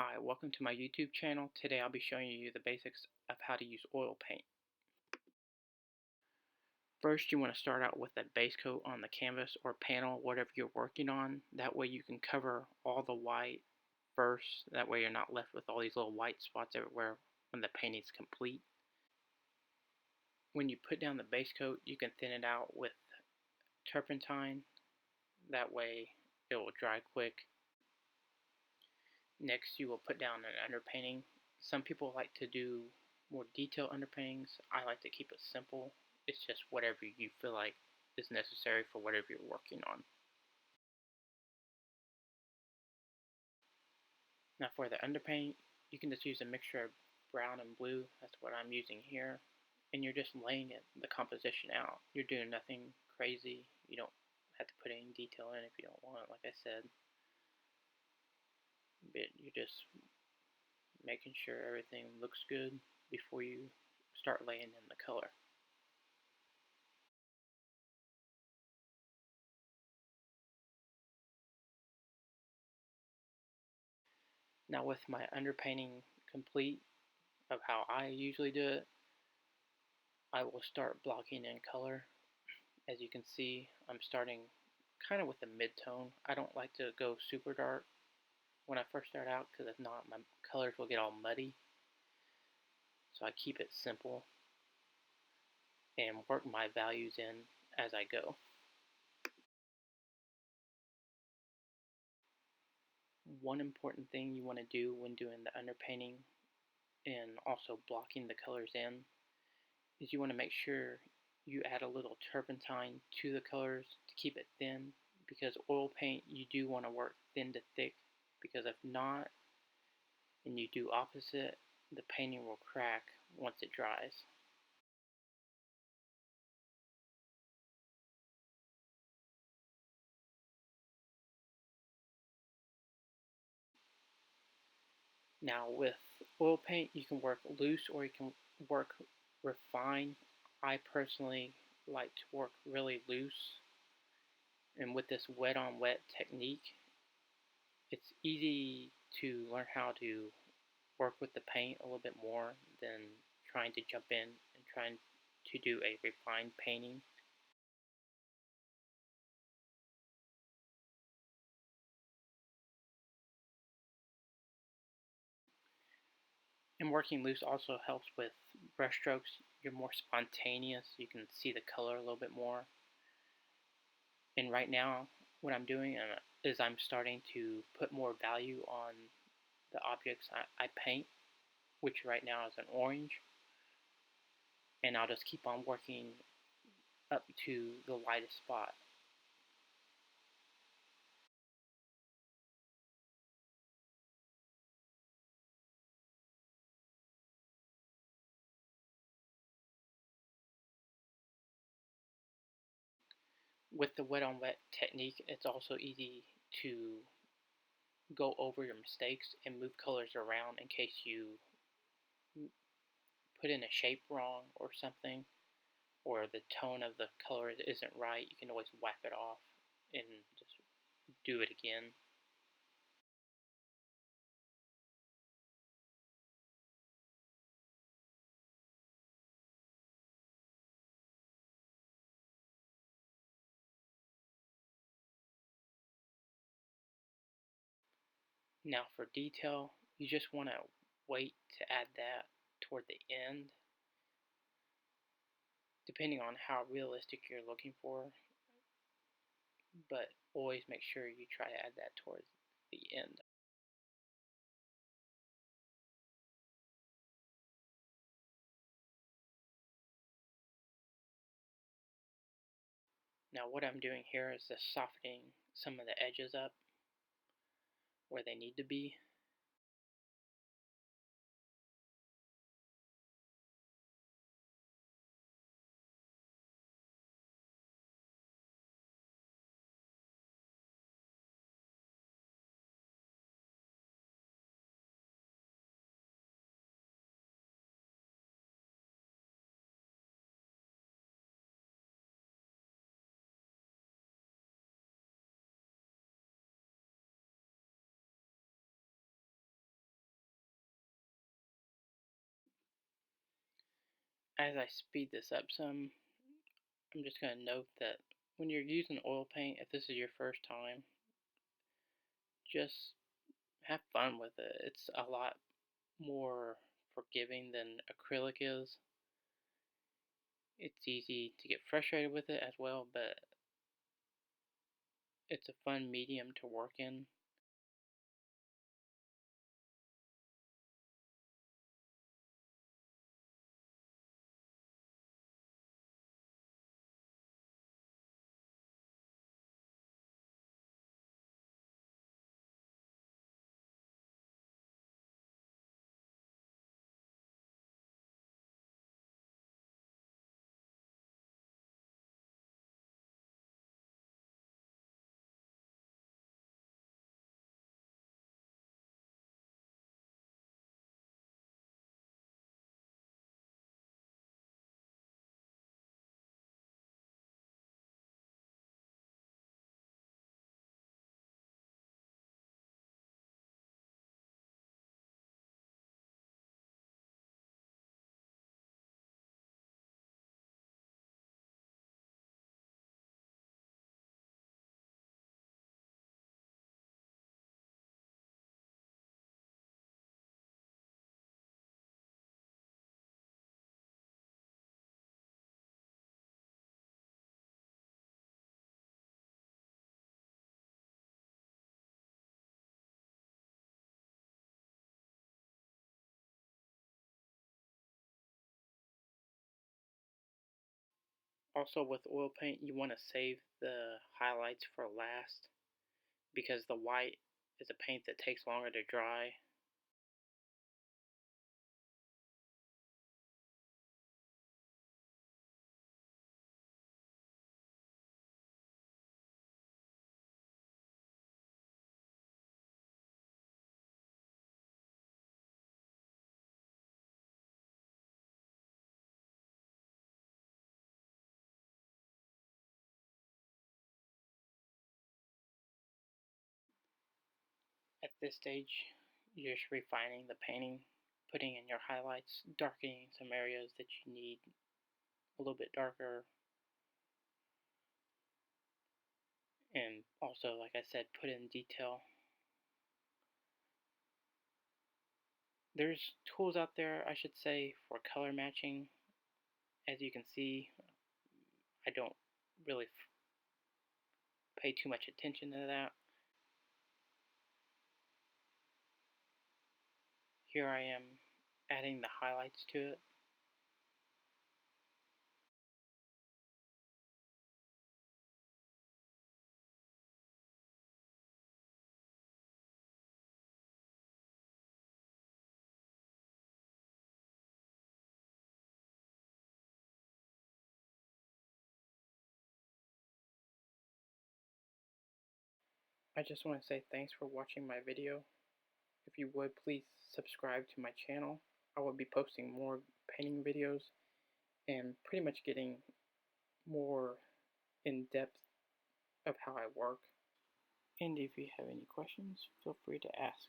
Hi, welcome to my YouTube channel. Today I'll be showing you the basics of how to use oil paint. First, you want to start out with a base coat on the canvas or panel, whatever you're working on. That way you can cover all the white first. That way you're not left with all these little white spots everywhere when the painting is complete. When you put down the base coat, you can thin it out with turpentine. That way it will dry quick. Next, you will put down an underpainting. Some people like to do more detailed underpaintings. I like to keep it simple. It's just whatever you feel like is necessary for whatever you're working on. Now for the underpaint, you can just use a mixture of brown and blue. That's what I'm using here. And you're just laying the composition out. You're doing nothing crazy. You don't have to put any detail in if you don't want, like I said. But you're just making sure everything looks good before you start laying in the color. Now with my underpainting complete of how I usually do it, I will start blocking in color. As you can see, I'm starting kind of with a mid-tone. I don't like to go super dark when I first start out because if not, my colors will get all muddy. So I keep it simple and work my values in as I go. One important thing you want to do when doing the underpainting and also blocking the colors in is you want to make sure you add a little turpentine to the colors to keep it thin, because oil paint you do want to work thin to thick, because if not and you do opposite, the painting will crack once it dries. Now with oil paint you can work loose or you can work refined. I personally like to work really loose, and with this wet on wet technique it's easy to learn how to work with the paint a little bit more than trying to jump in and trying to do a refined painting. And working loose also helps with brush strokes. You're more spontaneous, you can see the color a little bit more. And right now what I'm doing is I'm starting to put more value on the objects I paint, which right now is an orange. And I'll just keep on working up to the lightest spot. With the wet on wet technique, it's also easy to go over your mistakes and move colors around in case you put in a shape wrong or something, or the tone of the color isn't right. You can always whack it off and just do it again. Now for detail, you just want to wait to add that toward the end, depending on how realistic you're looking for, but always make sure you try to add that towards the end. Now what I'm doing here is just softening some of the edges up where they need to be. as I speed this up some, I'm just going to note that when you're using oil paint, if this is your first time, just have fun with it. It's a lot more forgiving than acrylic is. It's easy to get frustrated with it as well, but it's a fun medium to work in. Also with oil paint, you want to save the highlights for last because the white is a paint that takes longer to dry. At this stage, you're just refining the painting, putting in your highlights, darkening some areas that you need a little bit darker, and also, like I said, put in detail. There's tools out there, I should say, for color matching. As you can see, I don't really pay too much attention to that. Here I am adding the highlights to it. I just want to say thanks for watching my video. If you would, please subscribe to my channel. I will be posting more painting videos and pretty much getting more in depth of how I work. And if you have any questions, feel free to ask.